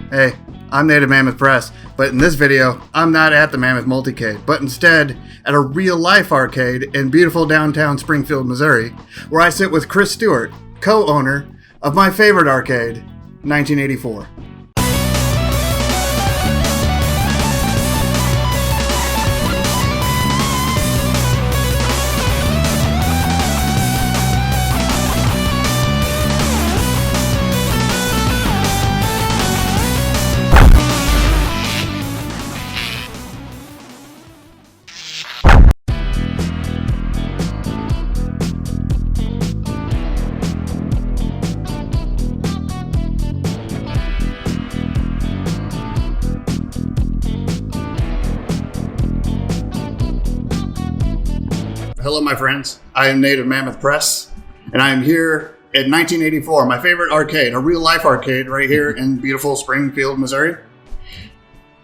Hey, I'm Native Mammoth Press, but in this video, I'm not at the Mammoth Multicade, but instead at a real-life arcade in beautiful downtown Springfield, Missouri, where I sit with Chris Stuart, co-owner of my favorite arcade, 1984. Hello, my friends. I am Native Mammoth Press, and I am here at 1984, my favorite arcade, a real-life arcade right here in beautiful Springfield, Missouri.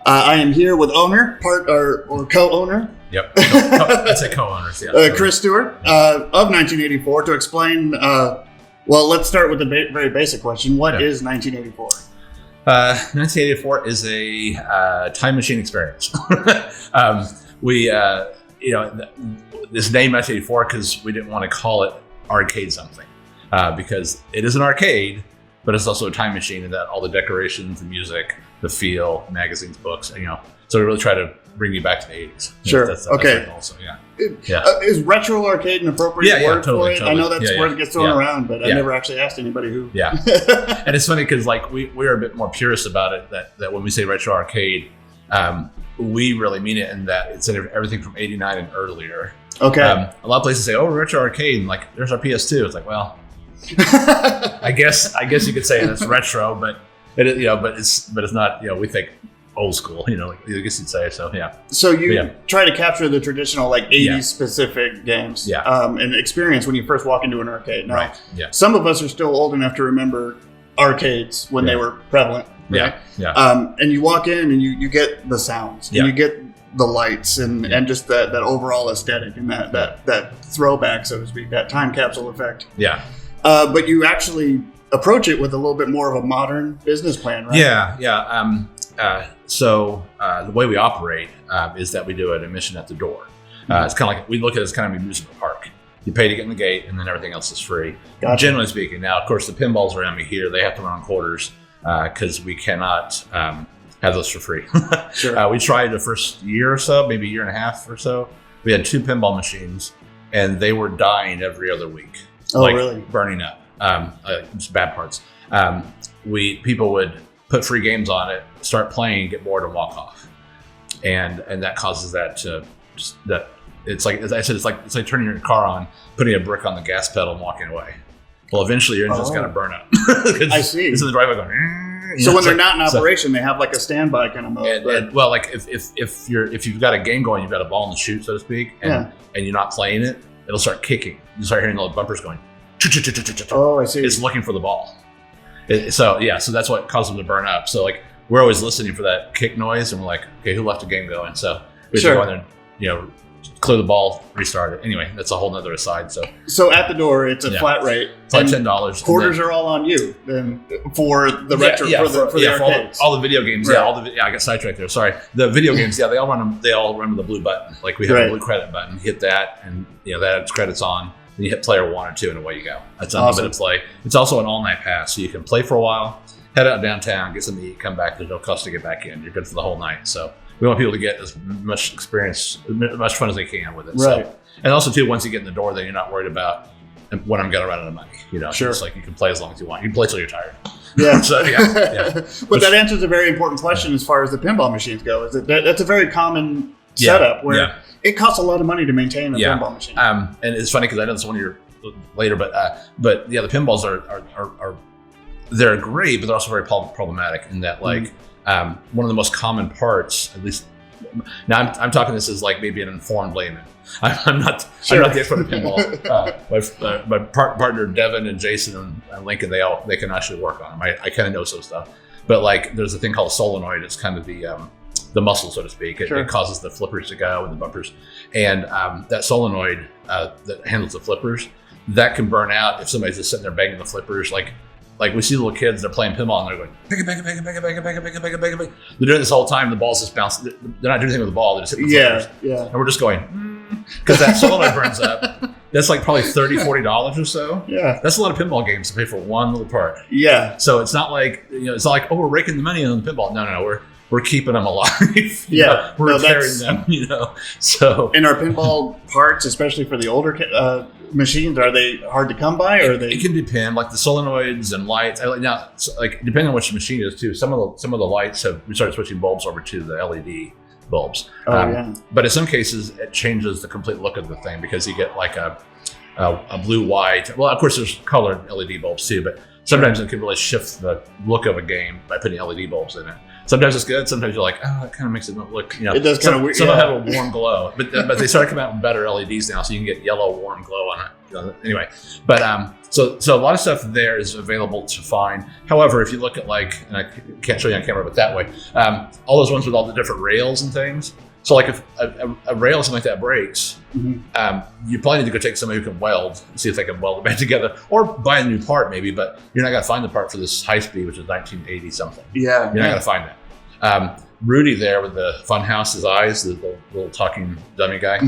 I am here with owner, or co-owner. Yep, I'd say co-owners, yeah. Chris Stuart of 1984 to explain, well, let's start with the very basic question. What is 1984? 1984 is a time machine experience. This name 1984 because we didn't want to call it arcade something because it is an arcade, but it's also a time machine in that all the decorations, the music, the feel, magazines, books, so we really try to bring you back to the 80s. Sure. That's okay. Also, Is retro arcade an appropriate word for it? Totally. I know that's where it gets thrown around, but I never actually asked anybody who. Yeah. And it's funny because we're a bit more purist about it, that when we say retro arcade, we really mean it in that it's everything from 89 and earlier. Okay. A lot of places say, "Oh, retro arcade," and there's our PS2. It's like, well, I guess you could say it's retro, but it's not. We think old school. I guess you'd say so. Yeah. So you try to capture the traditional 80s specific games. Yeah. And experience when you first walk into an arcade. Now, right. Yeah. Some of us are still old enough to remember arcades when they were prevalent. Right? Yeah. And you walk in and you get the sounds and you get the lights and just that overall aesthetic and that throwback, so to speak, that time capsule effect. Yeah. But you actually approach it with a little bit more of a modern business plan, right? Yeah. So the way we operate is that we do an admission at the door. It's kind of like we look at it as kind of a musical park. You pay to get in the gate, and then everything else is free. Gotcha. Generally speaking. Now, of course, the pinballs around me here, they have to run on quarters because we cannot have those for free. Sure. We tried the first year or so, maybe a year and a half or so. We had 2 pinball machines, and they were dying every other week. Oh, really? Burning up. Just bad parts. People would put free games on it, start playing, get bored, and walk off. And that causes that to that. It's like, as I said, it's like turning your car on, putting a brick on the gas pedal, and walking away. Well, eventually your engine's going to burn up. I see. It's in the driveway going. So when they're not in operation, they have a standby kind of mode. If you've got a game going, you've got a ball in the chute, so to speak, and you're not playing it, it'll start kicking. You start hearing all the bumpers going. Oh, I see. It's looking for the ball. So that's what causes them to burn up. So we're always listening for that kick noise, and we're like, okay, who left the game going? So we have to go in there and clear the ball, restart it. Anyway, that's a whole nother aside. So at the door, it's a flat rate. It's like $10. Quarters are all on you then for the retro for the arcades. All the video games. Right. I got sidetracked there. Sorry. The video games. They all run. They all run with the blue button. We have a blue credit button. Hit that, and that adds credits on. Then you hit player 1 or 2, and away you go. That's unlimited play. It's also an all-night pass, so you can play for a while, head out downtown, get something to eat, come back. There's no cost to get back in. You're good for the whole night. So we want people to get as much experience, as much fun as they can with it. Right. So, and also, too, once you get in the door, then you're not worried about when I'm going to run out of money. Sure. It's you can play as long as you want. You can play till you're tired. Yeah. But that answers a very important question as far as the pinball machines go. That's a very common setup where it costs a lot of money to maintain a pinball machine. And it's funny because I know this one year later, but the pinballs are they're great, but they're also very problematic in that one of the most common parts, at least now I'm talking this as maybe an informed layman. I'm not the expert at pinball. My partner Devin and Jason and Lincoln, they can actually work on them. I kind of know some stuff, but there's a thing called a solenoid. It's kind of the muscle, so to speak. It causes the flippers to go and the bumpers, and that solenoid that handles the flippers that can burn out if somebody's just sitting there banging the flippers. Like we see little kids, they're playing pinball and they're going, pick it. They're doing this all the time. The ball's just bouncing. They're not doing anything with the ball. They're just hitting the flippers. Yeah. And we're just going, because that solenoid burns up. That's like probably $30-$40 or so. Yeah. That's a lot of pinball games to pay for one little part. Yeah. So it's not like, it's not like, oh, we're raking the money on the pinball. No, we're keeping them alive. We're repairing them, So and our pinball parts, especially for the older machines, are they hard to come by, or are they? It can depend, like the solenoids and lights. Now, like depending on which machine it is too. Some of the lights we started switching bulbs over to the LED bulbs. But in some cases, it changes the complete look of the thing because you get like a blue white. Well, of course, there's colored LED bulbs too, but sometimes it can really shift the look of a game by putting LED bulbs in it. Sometimes it's good. Sometimes you're like, oh, it kind of makes it look, It does kind of weird. Some have a warm glow, but they started coming out with better LEDs now, so you can get yellow warm glow on it. Anyway, but so a lot of stuff there is available to find. However, if you look at and I can't show you on camera, but that way, all those ones with all the different rails and things. So like if a rail or something like that breaks, you probably need to go take somebody who can weld and see if they can weld it back together, or buy a new part maybe, but you're not going to find the part for this high speed, which is 1980 something. Yeah. You're not going to find that. Rudy there with the Funhouse, his eyes, the little talking dummy guy,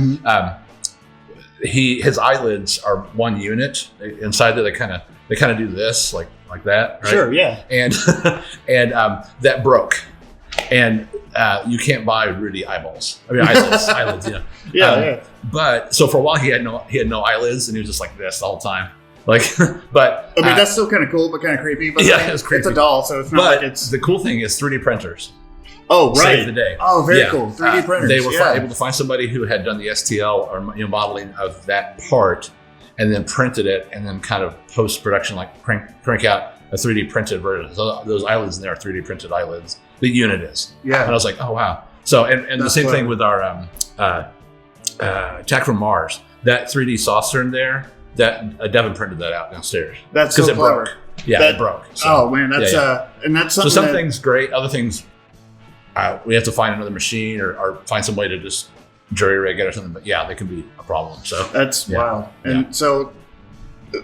his eyelids are one unit. Inside there, they kind of do this like that, right? Sure, yeah. And that broke. And you can't buy Rudy eyeballs. I mean, eyelids, Yeah. But so for a while he had no eyelids, and he was just like this the whole time. But I mean, that's still kind of cool, but kind of creepy. But yeah, it's creepy. It's a doll, so it's not like it's. The cool thing is 3D printers. Oh, right. Saved the day. Oh, very cool. 3D printers. They were able to find somebody who had done the STL or modeling of that part, and then printed it, and then kind of post production crank out a 3D printed version. So those eyelids in there are 3D printed eyelids. The unit is. Yeah. And I was like, oh, wow. So, and the same thing with our Attack from Mars. That 3D saucer in there, that Devin printed that out downstairs. That's so it clever. Broke. Yeah, it broke. So, oh, man. That's, and that's something. So some things great. Other things, we have to find another machine or find some way to just jury rig it or something. But yeah, they can be a problem. So that's wow. And so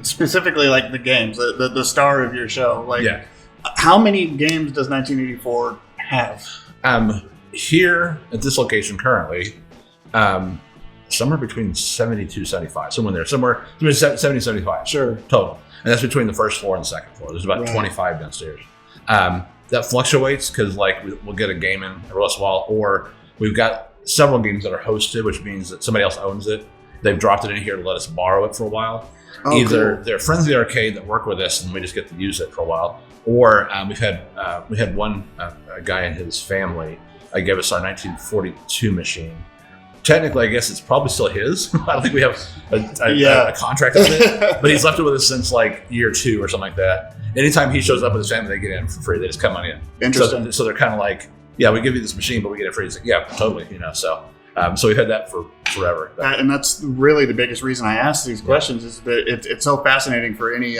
specifically like the games, the star of your show, how many games does 1984 have? Here at this location currently, somewhere between 72, 75, somewhere there, somewhere between 70, 75. Sure. Total. And that's between the first floor and the second floor. There's about 25 downstairs. That fluctuates because we'll get a game in every once in a while, or we've got several games that are hosted, which means that somebody else owns it. They've dropped it in here to let us borrow it for a while. Oh, either cool. They're friends of the arcade that work with us and we just get to use it for a while, or we had one guy and his family gave us our 1942 machine. Technically, I guess it's probably still his. I don't think we have a contract with it, but he's left it with us since like year 2 or something like that. Anytime he shows up with his family, they get in for free. They just come on in. Interesting. So they're kind of like, yeah, we give you this machine, but we get it free. He's like, yeah, totally. So we've had that for forever. And that's really the biggest reason I ask these questions is that it's so fascinating for any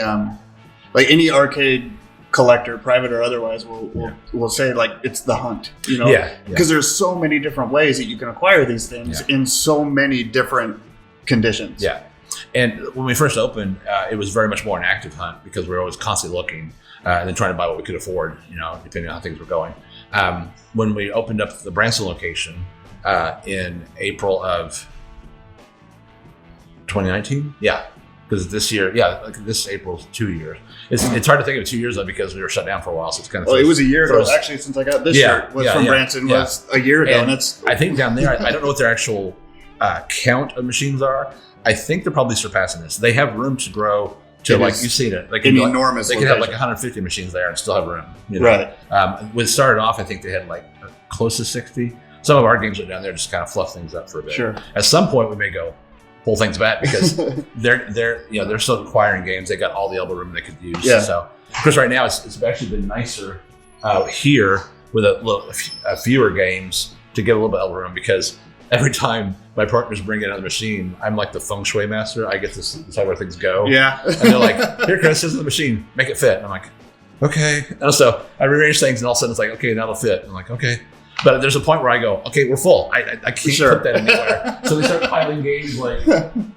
any arcade collector, private or otherwise, will say like it's the hunt, because there's so many different ways that you can acquire these things in so many different conditions. Yeah. And when we first opened, it was very much more an active hunt because we were always constantly looking and then trying to buy what we could afford, depending on how things were going. When we opened up the Branson location in April of 2019, because this year, this April's 2 years. It's hard to think of 2 years though because we were shut down for a while, so it's kind of. Well, it was a year ago actually since I got this year. From Branson was a year ago, and that's. I think down there, I don't know what their actual count of machines are. I think they're probably surpassing this. They have room to grow to you've seen it. Like enormous. They can have like 150 machines there and still have room. Right. When it started off, I think they had like close to 60. Some of our games are down there just kind of fluff things up for a bit. Sure. At some point, we may go pull things back because they're still acquiring games. They got all the elbow room they could use. Yeah. So, of course, right now it's actually been nicer here with a fewer games to get a little bit of elbow room because every time my partners bring in another machine, I'm like the feng shui master. I get to decide where things go. Yeah. And they're like, here, Chris, this is the machine. Make it fit. And I'm like, okay. And so I rearrange things and all of a sudden it's like, okay, now it'll fit. I'm like, okay. But there's a point where I go, okay, we're full. I can't Sure. put that anywhere. So they start piling games like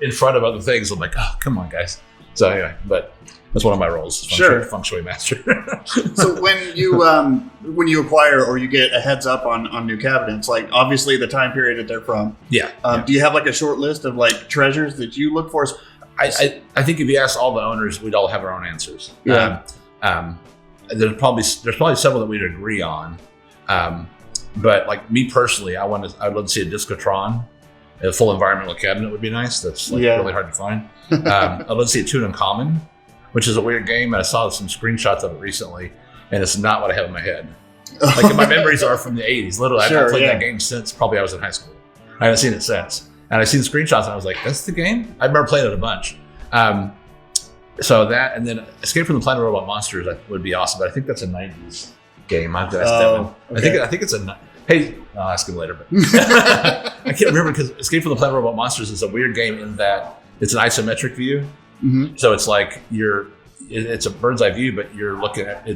in front of other things. I'm like, oh, come on, guys. So anyway, but that's one of my roles. Feng Shui master. So when you acquire or you get a heads up on new cabinets, like obviously the time period that they're from. Yeah. Do you have like a short list of like treasures that you look for? I think if you ask all the owners, we'd all have our own answers. Yeah. There's probably several that we'd agree on. But like me personally, I'd love to see a Discotron. A full environmental cabinet would be nice. That's like really hard to find. I'd love to see a Tune Uncommon, which is a weird game. And I saw some screenshots of it recently, and it's not what I have in my head. Like my memories are from the 80s. Literally, I've not played that game since probably I was in high school. I haven't seen it since. And I've seen screenshots, and I was like, that's the game? I remember playing it a bunch. So that, and then Escape from the Planet of Robot Monsters would be awesome. But I think that's a 90s game. I have to ask Devin. Okay. I think it's a... Hey, I'll ask him later. But I can't remember because Escape from the Planet of Robot Monsters is a weird game in that it's an isometric view. Mm-hmm. So it's like it's a bird's eye view, but you're looking at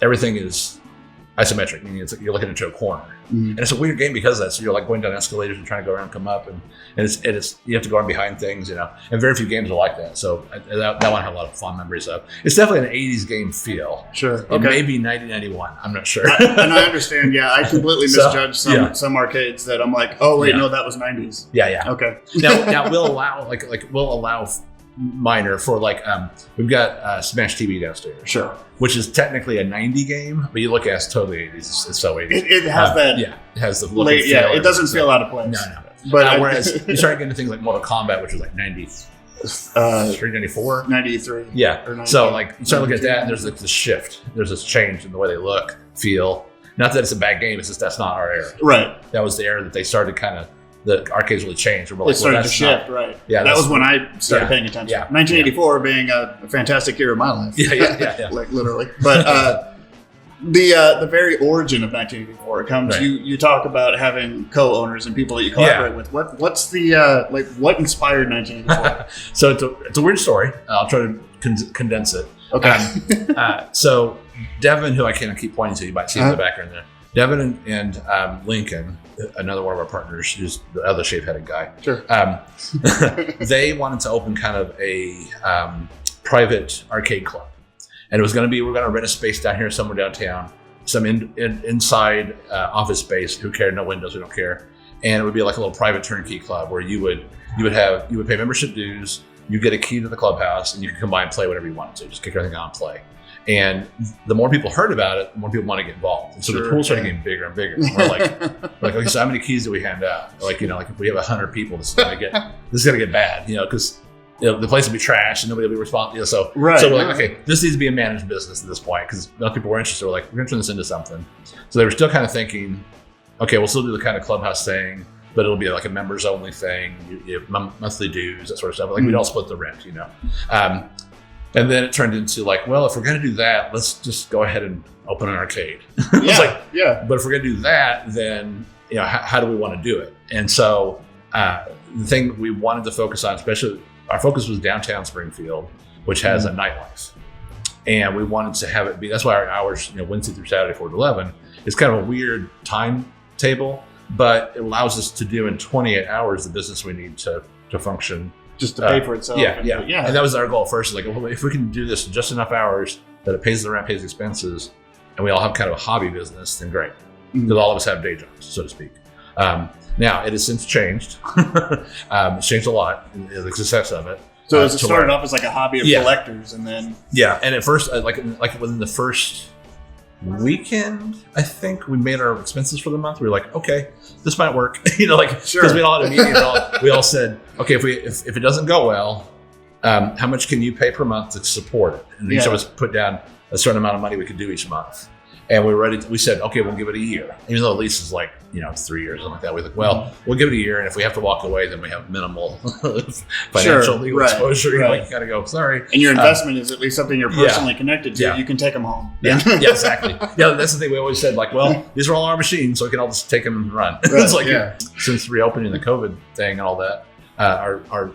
everything is isometric, meaning you're looking into a corner. Mm-hmm. And it's a weird game because of that. So you're like going down escalators and trying to go around, come up, and it's you have to go around behind things, And very few games are like that. So that one I have a lot of fond memories of. It's definitely an 80s game feel. Sure. It may be 1991. I'm not sure. And I understand. Yeah, I completely misjudged some arcades that I'm like, oh wait, no, that was 90s. Yeah. Okay. Now we'll allow we'll allow minor for we've got Smash TV downstairs. Sure. Which is technically a 90 game, but you look at it's totally 80s. It's so 80s. It has that. Yeah. It has the look and feel. Yeah, it doesn't feel out of place. No. But whereas you start getting things like Mortal Kombat, which is like 93, 94? 93. Yeah. So you start looking at that, and there's like this shift. There's this change in the way they look, feel. Not that it's a bad game, it's just that's not our era. Right. That was the era that they started the arcades really changed. It started to shift, right. Yeah, that was when I started paying attention. Yeah, 1984 being a fantastic year of my life. Yeah. Like literally. But the very origin of 1984 comes, you talk about having co-owners and people that you collaborate with. What's the, what inspired 1984? So it's a weird story. I'll try to condense it. Okay. So Devin, who I keep pointing to, you might see in the background there. Devin and Lincoln, another one of our partners, who's the other shave-headed guy. Sure. They wanted to open kind of a private arcade club. And it was going to be, we're going to rent a space down here somewhere downtown, some inside office space. Who cared? No windows. We don't care. And it would be like a little private turnkey club where you would pay membership dues. You get a key to the clubhouse, and you can come by and play whatever you want to. Just kick everything on and play. And the more people heard about it, the more people want to get involved. And so the pool started getting bigger and bigger. And we're like, okay, so how many keys do we hand out? Like if we have 100 people, this is gonna get bad, because the place will be trashed and nobody will be responsible. So we're like, okay, this needs to be a managed business at this point because most people were interested. We're like, we're gonna turn this into something. So they were still kind of thinking, okay, we'll still do the kind of clubhouse thing, but it'll be like a members only thing. You have monthly dues, that sort of stuff. Like we'd all split the rent, And then it turned into like, well, if we're going to do that, let's just go ahead and open an arcade. But if we're going to do that, then how do we want to do it? And so the thing we wanted to focus on, especially our focus was downtown Springfield, which has a nightlife, and we wanted to have it be. That's why our hours, Wednesday through Saturday, 4 to 11, is kind of a weird timetable, but it allows us to do in 28 hours the business we need to function. Just to pay for itself. Yeah. And that was our goal first. Like, well, if we can do this in just enough hours that it pays the rent, pays the expenses, and we all have kind of a hobby business, then great. Because all of us have day jobs, so to speak. Now, it has since changed. It's changed a lot, the success of it. So it started off as like a hobby of collectors, and then... Yeah, and at first, like within the first weekend, I think we made our expenses for the month. We were like, okay, this might work, because we all had a meeting. We all said, okay, if it doesn't go well, how much can you pay per month to support it? And each of us put down a certain amount of money we could do each month. And we said, okay, we'll give it a year. Even though the lease is 3 years, something like that. We think, well, we'll give it a year. And if we have to walk away, then we have minimal financial legal exposure. You got to go, sorry. And your investment is at least something you're personally connected to. Yeah. You can take them home. Yeah, exactly. Yeah, that's the thing we always said, these are all our machines, so we can all just take them and run. It's since reopening the COVID thing and all that, our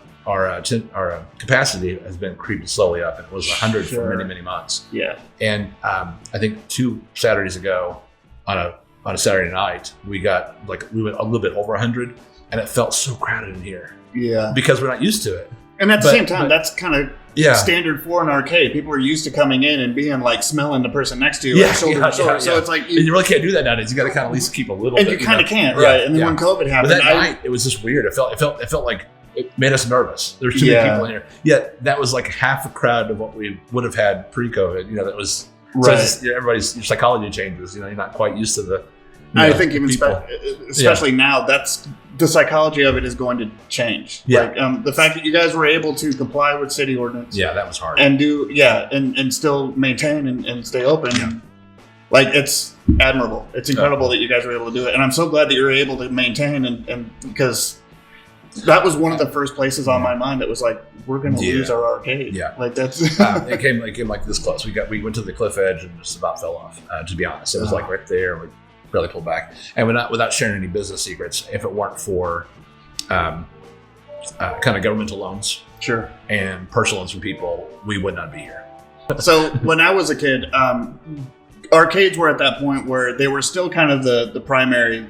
capacity has been creeping slowly up. It was 100 for many, many months. Yeah. And I think 2 Saturdays ago, on a on a Saturday night, we went a little bit over 100, and it felt so crowded in here. Yeah. Because we're not used to it. And at the same time, that's kind of yeah. standard for an arcade. People are used to coming in and being like smelling the person next to you, yeah, like shoulder to shoulder. So it's like you really can't do that nowadays. You got to kind of at least keep a little. And bit, you kind of can't, yeah, right? And then yeah. when COVID happened, but that night it was just weird. It felt like it made us nervous. There were too many people in here. Yet that was like half a crowd of what we would have had pre-COVID. You know, that was right. So everybody's your psychology changes. You know, you're not quite used to the. I think even especially now, that's the psychology of it is going to change. Yeah. Like the fact that you guys were able to comply with city ordinance. Yeah, that was hard. And and still maintain and stay open. Yeah. Like it's admirable. It's incredible that you guys were able to do it. And I'm so glad that you're able to maintain and because that was one of the first places on my mind that was like, we're going to lose our arcade. Yeah. Like that's it came like this close. We went to the cliff edge and just about fell off, to be honest. It was like right there. We barely pulled back. And without sharing any business secrets, if it weren't for kind of governmental loans sure and personal loans from people, we would not be here. So when I was a kid, arcades were at that point where they were still kind of the primary,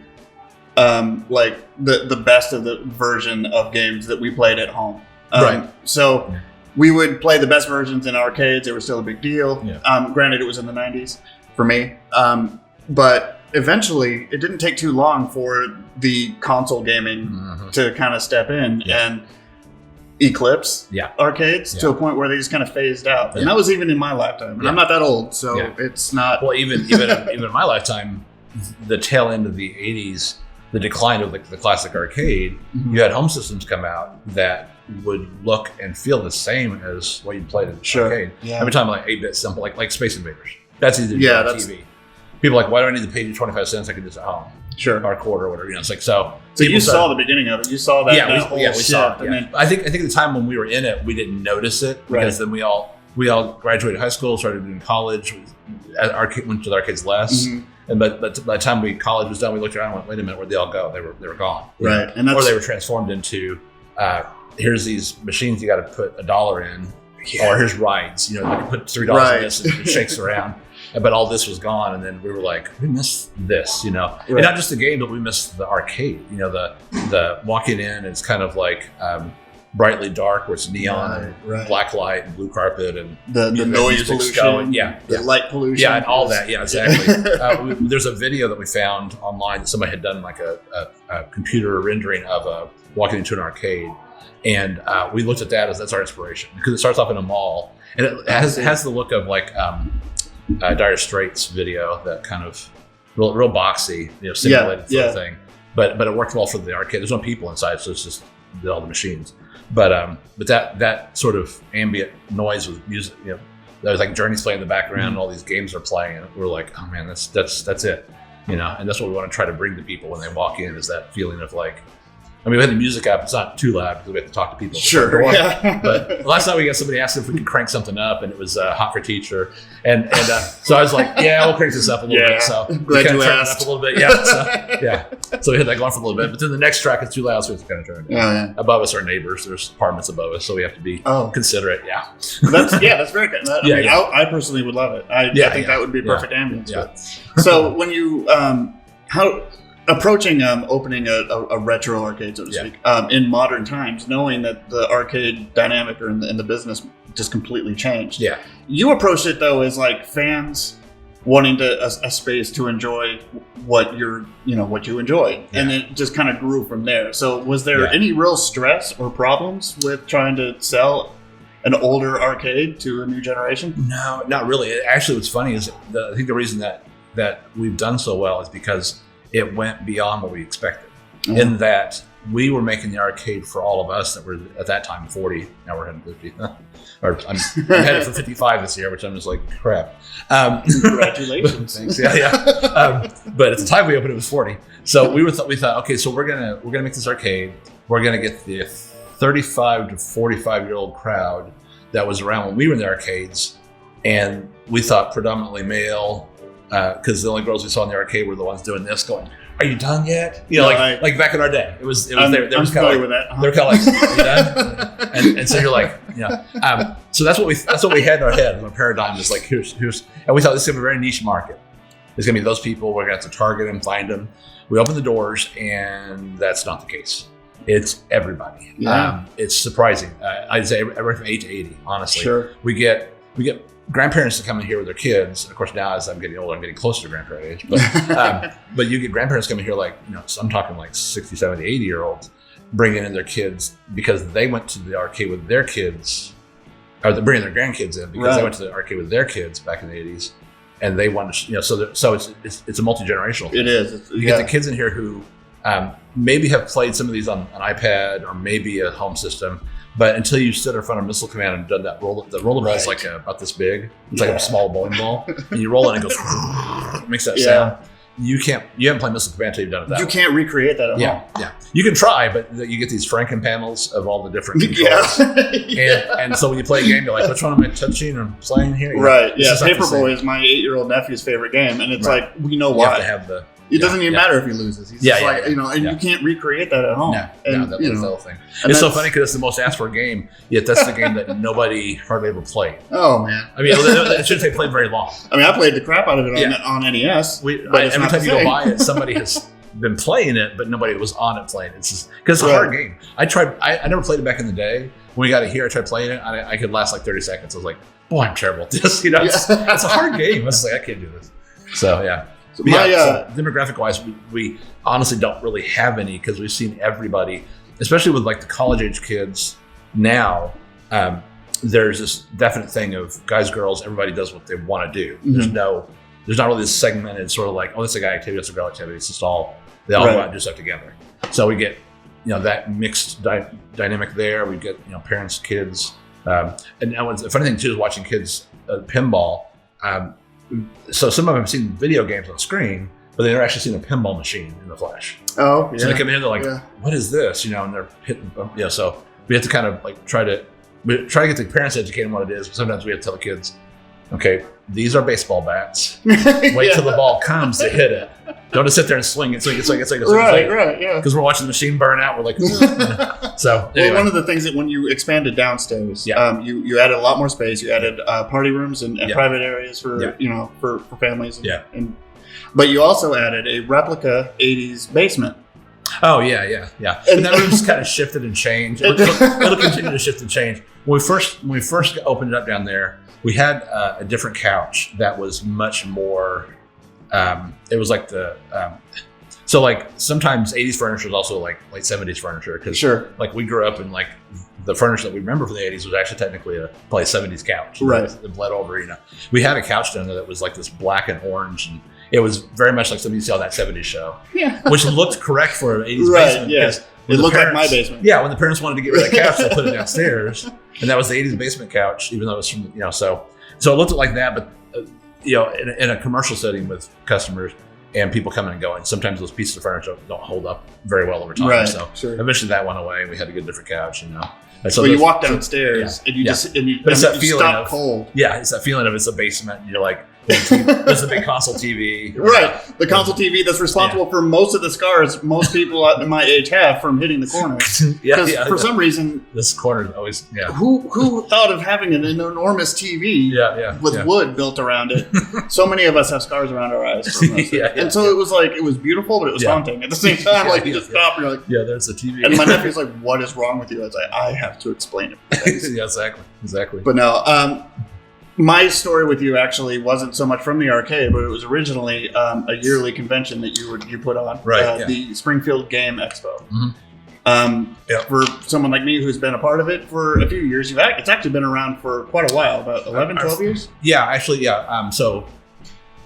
like the best of the version of games that we played at home. Right. So we would play the best versions in arcades. They were still a big deal. Yeah. Granted, it was in the 90s for me. But eventually, it didn't take too long for the console gaming to kind of step in and eclipse arcades to a point where they just kind of phased out. And that was even in my lifetime. And I'm not that old, so it's not... Well, even in my lifetime, the tail end of the 80s, the decline of the classic arcade, you had home systems come out that would look and feel the same as what you played in the arcade. Yeah. Every time like 8-bit simple, like Space Invaders. That's easy to do on TV. People are like, why do I need to pay you 25 cents? I can do this at home. Sure. Or a quarter or whatever. You know, it's like, so you saw the beginning of it. You saw that. We saw it. Yeah. Then, I think at the time when we were in it, we didn't notice it because then we all graduated high school, started doing college, went to the arcades less. And but by the time college was done, we looked around and went, wait a minute, where'd they all go? They were gone. Right. And or they were transformed into here's these machines you got to put $1 in, or here's rides. You know, you can put $3 in this and it shakes around. But all this was gone, and then we were like, we missed this, you know, and not just the game, but we missed the arcade. You know, the walking in is kind of like brightly dark, where it's neon, and black light, and blue carpet, and the noise pollution, the light pollution, and all that. Yeah, exactly. There's a video that we found online that somebody had done like a computer rendering of walking into an arcade, and we looked at that as that's our inspiration because it starts off in a mall, and it has the look of like. Dire Straits video, that kind of real boxy, you know, simulated sort of thing. But it worked well for the arcade. There's no people inside, so it's just all the machines. But that sort of ambient noise with music, you know, there's like Journey's playing in the background, and all these games are playing, and we're like, oh man, that's it, you know. And that's what we want to try to bring to people when they walk in, is that feeling of like. I mean, we had the music up. It's not too loud because we have to talk to people. Sure. Yeah. But last night we got somebody asked if we could crank something up, and it was hot for teacher. And so I was like, yeah, we'll crank this up a little bit. So glad you asked. Up a little bit. Yeah. So we had that going for a little bit. But then the next track is too loud, so we have to kind of turn it down. Above us are neighbors. There's apartments above us, so we have to be considerate. Yeah. That's very good. I personally would love it. I think that would be perfect ambience. Yeah. So when you approaching opening a retro arcade, so to speak, in modern times, knowing that the arcade dynamic or in the business just completely changed. Yeah, you approached it though as like fans wanting a space to enjoy what you enjoy, and it just kind of grew from there. So was there any real stress or problems with trying to sell an older arcade to a new generation? No, not really. Actually, what's funny is I think the reason that we've done so well is because it went beyond what we expected. In that we were making the arcade for all of us that were at that time 40. Now we're heading 50. Or I'm headed for 55 this year, which I'm just like, crap. Congratulations. Thanks. Yeah. But at the time we opened, it was 40. So we thought, okay, so we're gonna make this arcade. We're gonna get the 35 to 45-year-old crowd that was around when we were in the arcades, and we thought predominantly male. Because the only girls we saw in the arcade were the ones doing this, going, "Are you done yet?" You know, like back in our day, it was. I'm they were familiar with that. They were kind of like, "Are you done?" and so you're like, so that's what we had in our head. Our paradigm is like, here's, and we thought this is a very niche market. it's going to be those people. We're going to have to target them, find them. We open the doors, and that's not the case. It's everybody. Yeah. It's surprising. I'd say everywhere from 8 to 80, honestly. Sure. We get grandparents to come in here with their kids. Of course, now as I'm getting older, I'm getting closer to grandparent age. But you get grandparents coming here like, so I'm talking like 60, 70, 80-year-olds bringing in their kids because they went to the arcade with their kids, or they're bringing their grandkids in because they went to the arcade with their kids back in the 80s. And they want to, so it's a multi-generational thing. It is. You get the kids in here who maybe have played some of these on an iPad or maybe a home system, but until you sit in front of Missile Command and done that the rollerball is like about this big. It's like a small bowling ball, and you roll it and it goes, it makes that sound. You haven't played Missile Command until you've done it that way. You can't recreate that at home. Yeah. You can try, but you get these Franken panels of all the different controls. And so when you play a game, you're like, which one am I touching or playing here? Right. Yeah. Paperboy is my 8-year-old nephew's favorite game, and it's like, we know why. You have to have it doesn't even matter if he loses. He's just like, you can't recreate that at home. No, that's the whole thing. It's so funny because it's the most asked for game, yet that's the game that nobody hardly ever played. Oh, man. I mean, I shouldn't say played very long. I mean, I played the crap out of it on NES. Every time you go buy it, somebody has been playing it, but nobody was on it playing it. It's just because it's a hard game. I never played it back in the day. When we got it here, I tried playing it. I could last like 30 seconds. I was like, boy, I'm terrible at this. It's a hard game. I was like, I can't do this. So, yeah. So demographic-wise, we honestly don't really have any because we've seen everybody, especially with like the college-age kids now. There's this definite thing of guys, girls, everybody does what they want to do. Mm-hmm. There's not really this segmented sort of like, oh, that's a guy activity, that's a girl activity. It's just they all go out and do stuff together. So we get that mixed dynamic there. We get parents, kids, and the funny thing too is watching kids pinball. So some of them have seen video games on screen, but they've never actually seen a pinball machine in the flesh. Oh, yeah. So they come in, they're like, what is this? And they're hitting, so we have to kind of like try to get the parents educated on what it is. But sometimes we have to tell the kids, okay, these are baseball bats. Wait till the ball comes to hit it. Don't just sit there and swing it. Right, yeah. Because we're watching the machine burn out. We're like, so. Anyway. Well, one of the things that when you expanded downstairs, you added a lot more space. You added party rooms and private areas for for families. But you also added a replica 80s basement. Oh yeah. And that room's kind of shifted and changed. It'll continue to shift and change. When we first opened it up down there, we had a different couch that was much more. It was like so like sometimes 80s furniture is also like late 70s furniture because like we grew up and like the furniture that we remember from the 80s was actually technically probably a 70s couch. Right. It bled over. We had a couch down there that was like this black and orange and. It was very much like something you saw on that 70s show, which looked correct for an 80s basement. Yes, it looked like my basement. Yeah, when the parents wanted to get rid of that couch, they put it downstairs, and that was the 80s basement couch, even though it was from so it looked like that. But in a commercial setting with customers and people coming and going, sometimes those pieces of furniture don't hold up very well over time. Right, so eventually that went away, and we had to get a different couch. And so you walk downstairs and you just stop cold. Yeah, it's that feeling of it's a basement, and you're like. There's a big console TV. Right. The console TV that's responsible for most of the scars most people at my age have from hitting the corner. For some reason... This corner is always... Yeah. Who thought of having an enormous TV with wood built around it? So many of us have scars around our eyes. And so it was like, it was beautiful, but it was haunting. At the same time, you just stop and you're like... Yeah, there's a TV. And my nephew's like, what is wrong with you? I was like, I have to explain it. Yeah, exactly. But no... my story with you actually wasn't so much from the arcade, but it was originally a yearly convention that you put on, the Springfield GAME Expo. Mm-hmm. For someone like me who's been a part of it for a few years, it's actually been around for quite a while, about 11, 12 years? Yeah, actually, so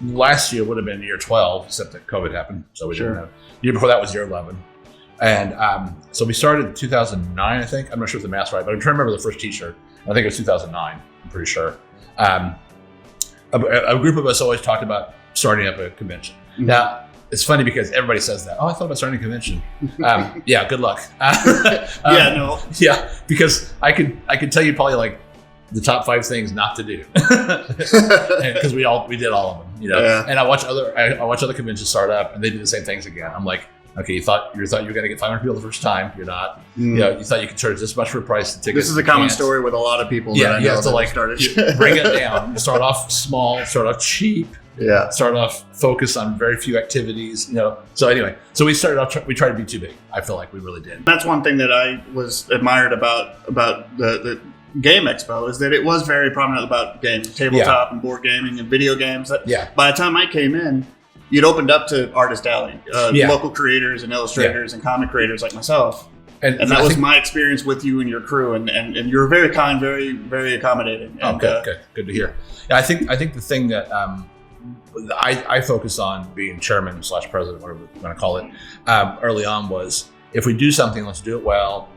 last year would have been year 12, except that COVID happened, so we didn't have. The year before that was year 11. And so we started in 2009, I think. I'm not sure if the math's right, but I'm trying to remember the first t-shirt. I think it was 2009, I'm pretty sure. A group of us always talked about starting up a convention. Mm-hmm. Now, it's funny because everybody says that. Oh, I thought about starting a convention. Good luck. Yeah, because I could tell you probably like the top 5 things not to do because we did all of them, And I watch other conventions start up and they do the same things again. I'm like, okay, you thought you were going to get 500 people the first time. You're not. You thought you could charge this much for a price to ticket. This is a common story with a lot of people. Yeah, you have to bring it down. You start off small, start off cheap, Yeah. Start off focused on very few activities, you know. So anyway, so we started off. We tried to be too big. I feel like we really did. That's one thing that I was admired about the Game Expo is that it was very prominent about games, tabletop and board gaming and video games. By the time I came in, you'd opened up to Artist Alley, local creators and illustrators and comic creators like myself. And that was my experience with you and your crew, and you were very kind, very, very accommodating. And, good to hear. Yeah, I think the thing that I focused on being chairman / president, whatever you want to call it, early on was if we do something, let's do it well,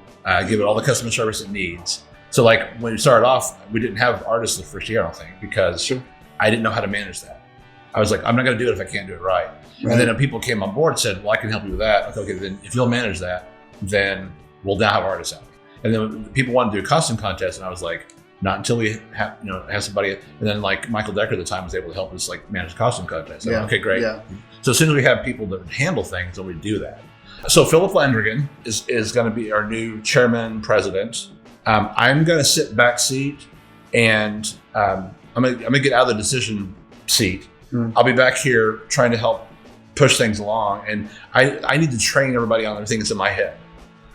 give it all the customer service it needs. So like when we started off, we didn't have artists the first year, I don't think, because I didn't know how to manage that. I was like, I'm not going to do it if I can't do it right. And then people came on board and said, well, I can help you with that. Okay, then if you'll manage that, then we'll now have artists out. And then people wanted to do a costume contest, and I was like, not until we have somebody. And then like Michael Decker at the time was able to help us like manage the costume contest. So, okay, great. Yeah. So as soon as we have people that handle things, then we do that. So Philip Landrigan is going to be our new chairman president. I'm going to sit back seat, and I'm going to get out of the decision seat. I'll be back here trying to help push things along, and I need to train everybody on everything that's in my head.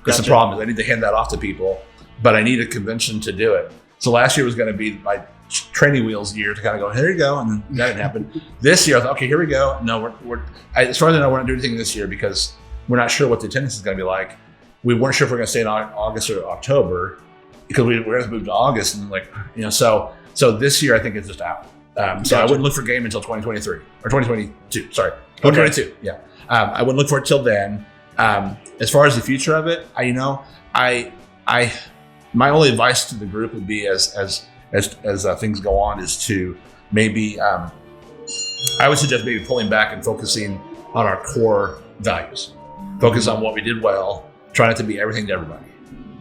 That's the problem is I need to hand that off to people, but I need a convention to do it. So last year was going to be my training wheels year to kind of go, here you go, and then that didn't happen. This year I thought, okay, here we go. No, as far as I know, we're not doing anything this year because we're not sure what the attendance is going to be like. We weren't sure if we're going to stay in August or October because we're going to move to August, and like so this year I think it's just out. So I wouldn't look for game until 2023 or 2022. Sorry, 2022. Okay. Yeah, I wouldn't look for it till then. As far as the future of it, my only advice to the group would be as things go on is to maybe I would suggest maybe pulling back and focusing on our core values. Focus on what we did well. Try not to be everything to everybody,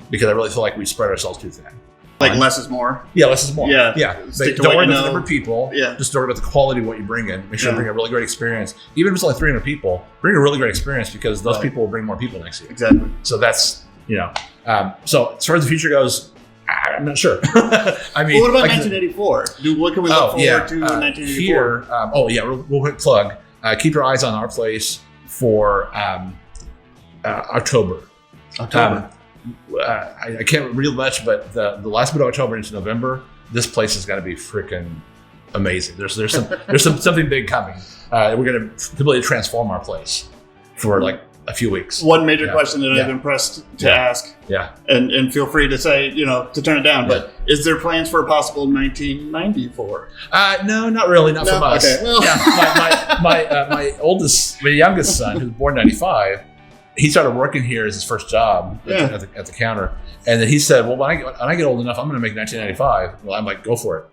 because I really feel like we spread ourselves too thin. Like less is more. Yeah, less is more. Yeah. Don't worry about the number of people. Yeah. Just worry about the quality of what you bring in. Make sure you bring a really great experience. Even if it's only 300 people, bring a really great experience because those people will bring more people next year. Exactly. So that's so as far as the future goes, I'm not sure. I mean, what about 1984? What can we look forward to in 1984? Here, real quick plug. Keep your eyes on our place for October. I can't read much, but the last bit of October into November, this place is going to be freaking amazing. There's something big coming. We're going to completely transform our place for like a few weeks. One major question that I've been pressed to ask. Yeah. And feel free to say, to turn it down. But is there plans for a possible 1994? No, not really. Not from us. Okay. Well. Yeah. My youngest son, who's born 95. He started working here as his first job at the counter. And then he said, well, when I get old enough, I'm going to make 1995. Well, I'm like, go for it.